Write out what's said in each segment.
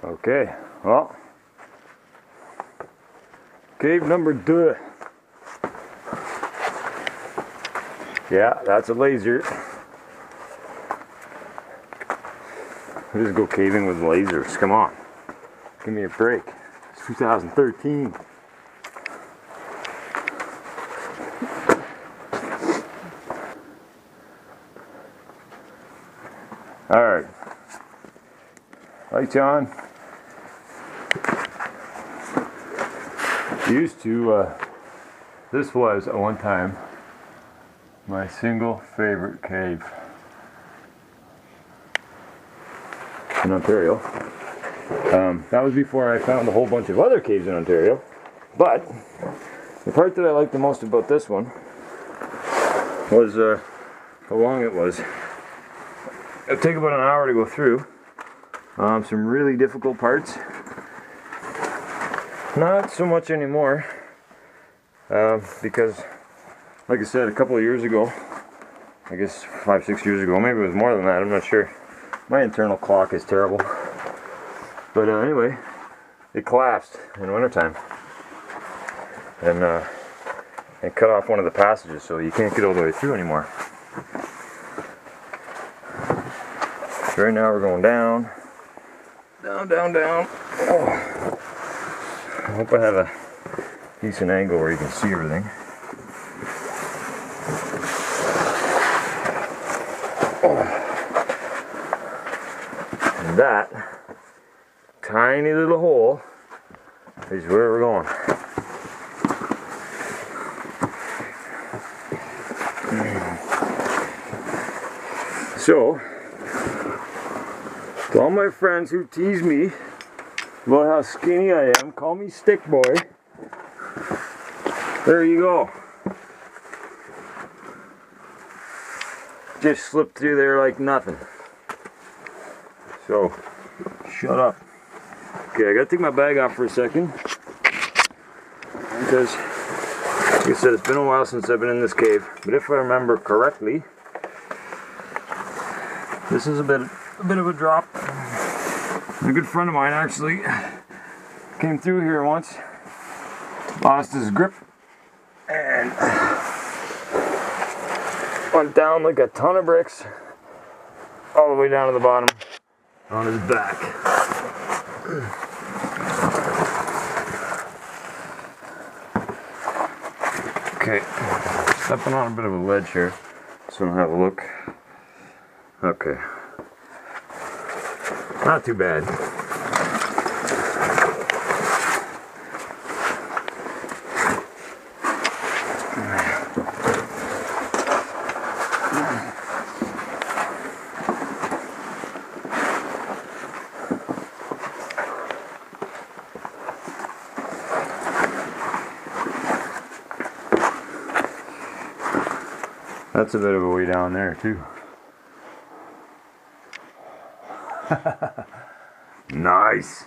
Okay, well, cave number 2. Yeah, that's a laser. We just go caving with lasers. Come on, give me a break. It's 2013. All right, lights on. Used to, this was at one time my single favorite cave in Ontario. That was before I found a whole bunch of other caves in Ontario, but the part that I liked the most about this one was how long it was. It'd take about an hour to go through. Some really difficult parts. Not so much anymore, because, like I said, a couple of years ago, I guess 5-6 years ago, maybe it was more than that, I'm not sure. My internal clock is terrible. But anyway, it collapsed in wintertime. And cut off one of the passages, so you can't get all the way through anymore. So right now we're going down. Down, down, down. Oh. I hope I have a decent angle where you can see everything. Oh. And that tiny little hole is where we're going. So, to all my friends who tease me about how skinny I am, call me Stick Boy. There you go. Just slipped through there like nothing. So, shut up. Okay, I gotta take my bag off for a second. Because, like I said, it's been a while since I've been in this cave. But if I remember correctly, this is a bit of a drop. A good friend of mine actually came through here once, lost his grip, and went down like a ton of bricks all the way down to the bottom on his back. Okay, stepping on a bit of a ledge here, so I'll have a look. Okay. Not too bad. That's a bit of a way down there too. Nice.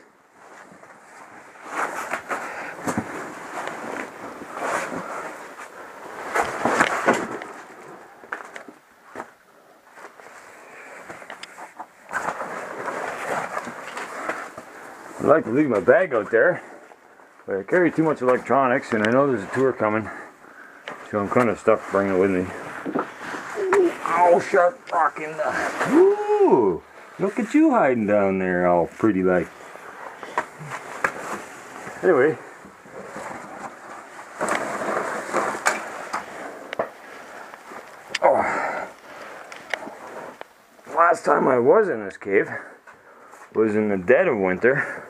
I'd like to leave my bag out there, but I carry too much electronics, and I know there's a tour coming, so I'm kind of stuck bringing it with me. Oh, sharp rock in the... Ooh! Look at you hiding down there all pretty like. Anyway. Oh. Last time I was in this cave was in the dead of winter.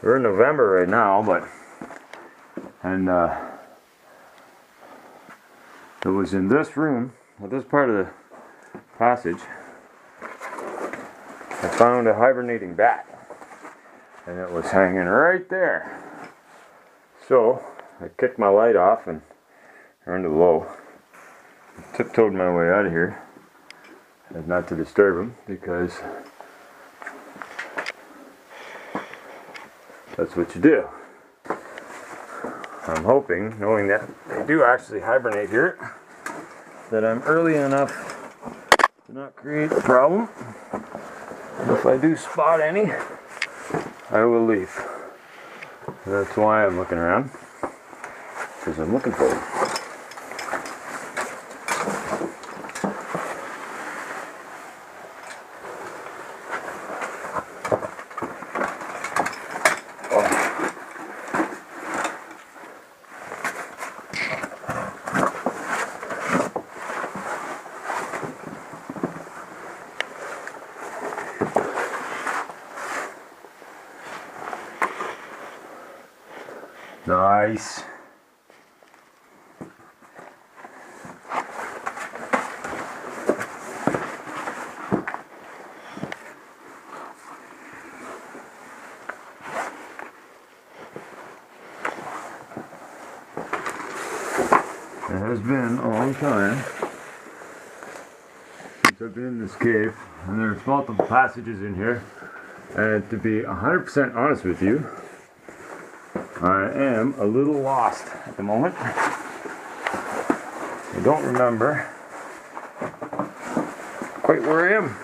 We're in November right now, but it was in this room, this part of the passage. I found a hibernating bat, and it was hanging right there. So I kicked my light off and turned it low. Tiptoed my way out of here, and not to disturb him, because that's what you do. I'm hoping, knowing that they do actually hibernate here, that I'm early enough to not create a problem. If I do spot any, I will leave. That's why I'm looking around, because I'm looking for them. Nice. It has been a long time since I've been in this cave, and there's multiple passages in here, and to be 100% honest with you, I am a little lost at the moment. I don't remember quite where I am.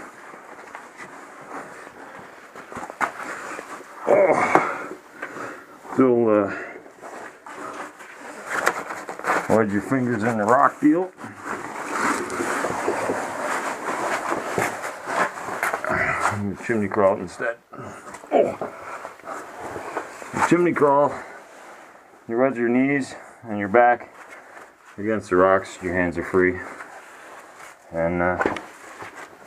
Oh, still wedge your fingers in the rock deal. Chimney crawl instead. Oh. Chimney crawl. You wedge your knees and your back against the rocks. Your hands are free, and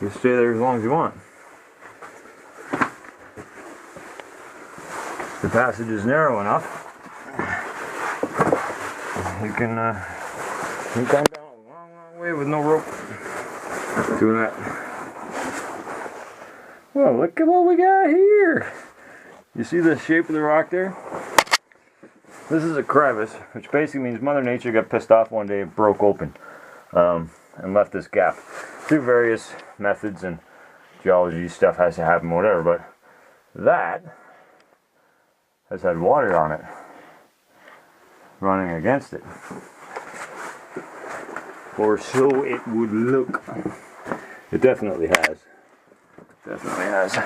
you stay there as long as you want. The passage is narrow enough. You can climb down a long, long way with no rope. Doing that. Well, look at what we got here. You see the shape of the rock there? This is a crevice, which basically means Mother Nature got pissed off one day and broke open and left this gap. Through various methods and geology, stuff has to happen, whatever, but that has had water on it running against it. Or so it would look. It definitely has. Definitely has.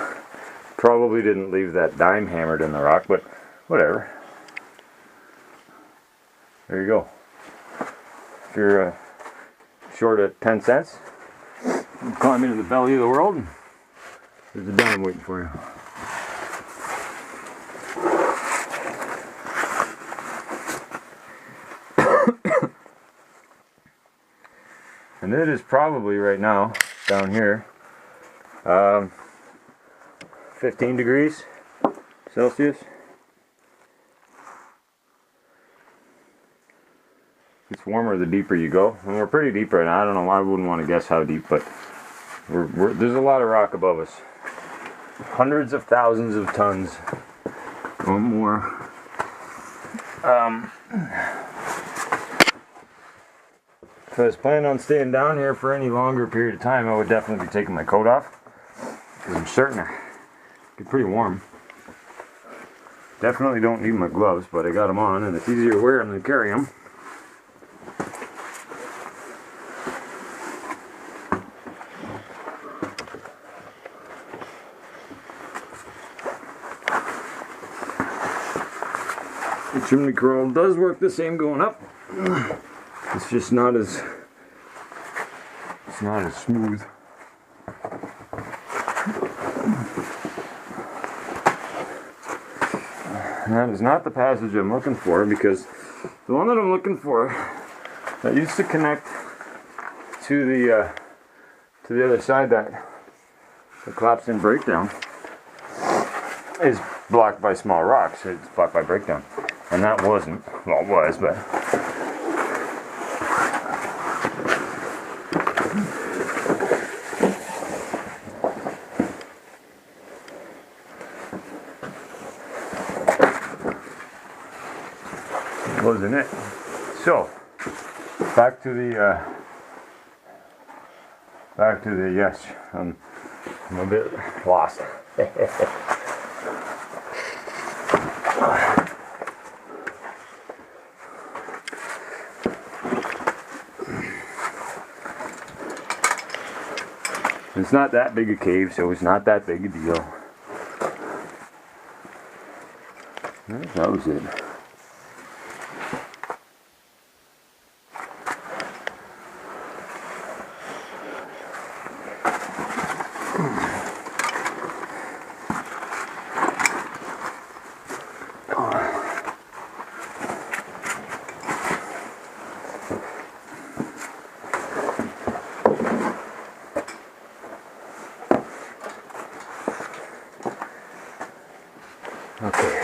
Probably didn't leave that dime hammered in the rock, but whatever. There you go. If you're short of 10 cents, you climb into the belly of the world, and there's a dime waiting for you. And it is probably right now, down here, 15 degrees Celsius. It's warmer the deeper you go. And we're pretty deep right now. I don't know, I wouldn't want to guess how deep, but there's a lot of rock above us. Hundreds of thousands of tons or more. If I was planning on staying down here for any longer period of time, I would definitely be taking my coat off, because I'm starting to get pretty warm. Definitely don't need my gloves, but I got them on, and it's easier to wear them than carry them. The chimney crawl does work the same going up. It's just not as smooth. And that is not the passage I'm looking for, because the one that I'm looking for that used to connect to the other side, that the collapsed in breakdown, is blocked by small rocks. It's blocked by breakdown. And that wasn't, well, it was, but wasn't it. So back to the yes, I'm a bit lost. It's not that big a cave, so it's not that big a deal. That was it. Okay.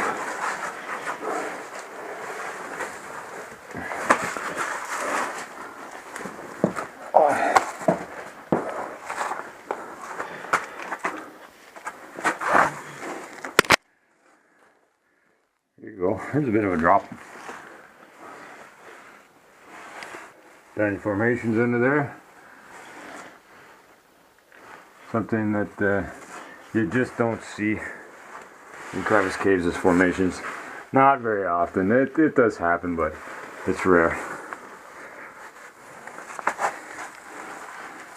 There you go. There's a bit of a drop. Tiny formations under there. Something that you just don't see in crevice caves as formations. Not very often. It does happen, but it's rare.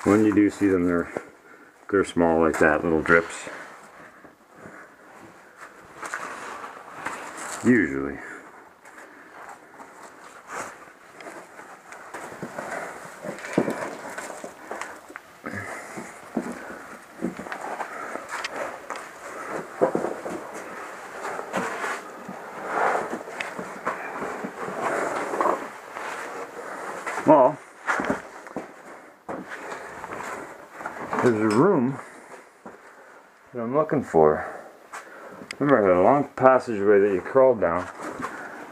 When you do see them, they're small like that, little drips. Usually. Well, there's a room that I'm looking for. Remember, I had a long passageway that you crawled down,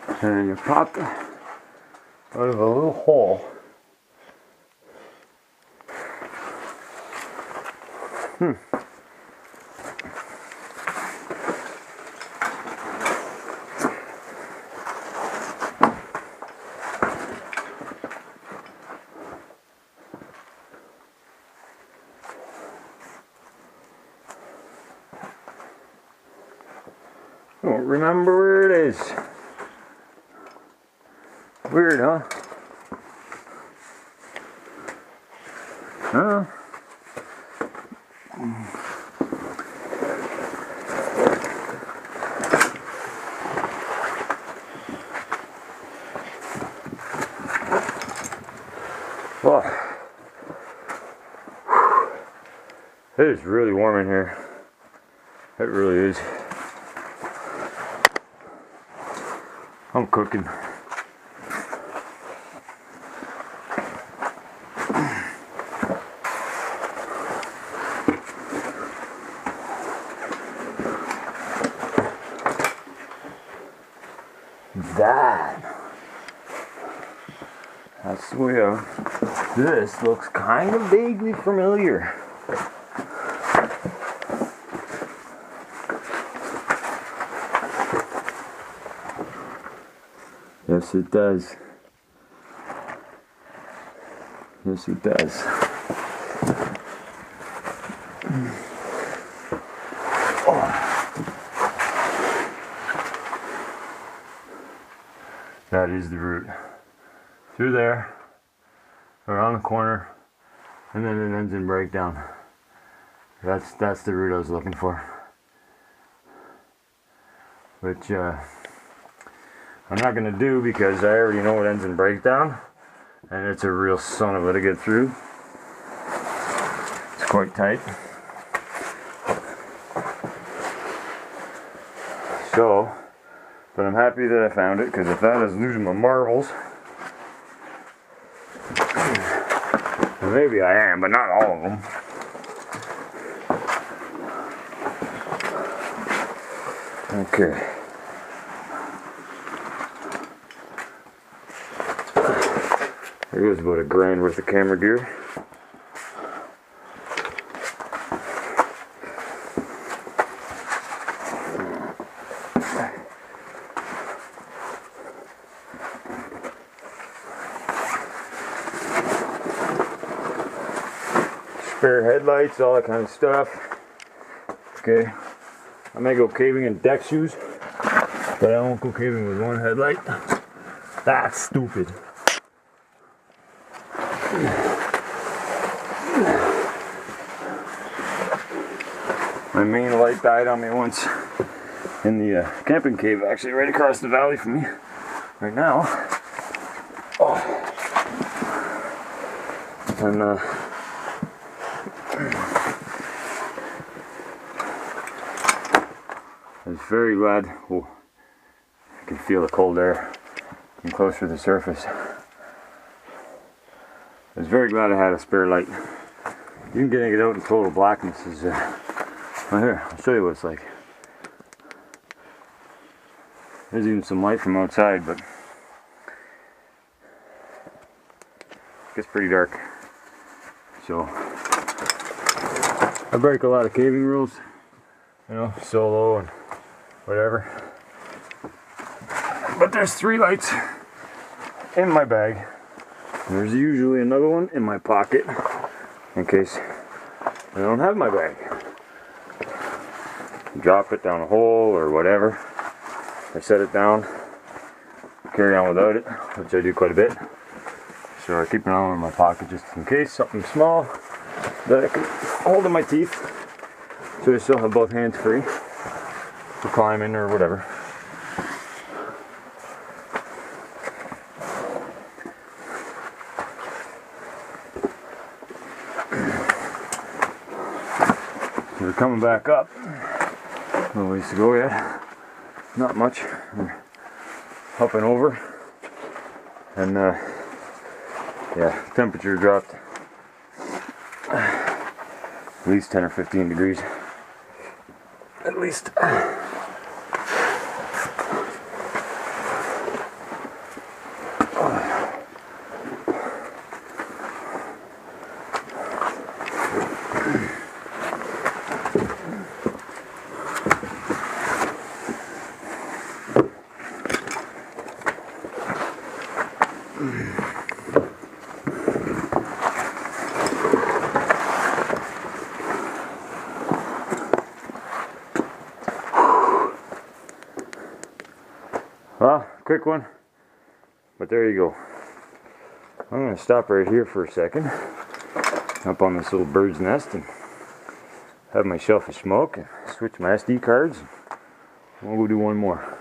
and then you popped out of a little hole. Don't remember where it is. Weird, huh? Huh? Oh. It is really warm in here. It really is. I'm cooking. That's the way this looks kind of vaguely familiar. Yes, it does. Yes, it does. That is the route. Through there, around the corner, and then it ends in breakdown. That's the route I was looking for. Which I'm not gonna do because I already know it ends in breakdown, and it's a real son of a to get through. It's quite tight. So, but I'm happy that I found it, because if that is losing my marbles, and maybe I am, but not all of them. Okay. There goes about $1,000 worth of camera gear. Spare headlights, all that kind of stuff. Okay. I may go caving in deck shoes, but I won't go caving with one headlight. That's stupid. My main light died on me once in the camping cave, actually right across the valley from me right now. Oh. And I was very glad. Oh, I can feel the cold air getting closer to the surface. I was very glad I had a spare light. Even getting it out in total blackness is well, here, I'll show you what it's like. There's even some light from outside, but it gets pretty dark. So I break a lot of caving rules, you know, solo and whatever. But there's 3 lights in my bag. There's usually another one in my pocket in case I don't have my bag. Drop it down a hole or whatever. I set it down, carry on without it, which I do quite a bit. So I keep it on in my pocket just in case something small that I can hold in my teeth. So I still have both hands free for climbing or whatever. We're coming back up. No ways to go yet. Not much. We're hopping over. And yeah, temperature dropped at least 10 or 15 degrees. At least. Well, quick one, but there you go. I'm going to stop right here for a second, up on this little bird's nest, and have my shelf of smoke, and switch my SD cards, and we'll go do one more.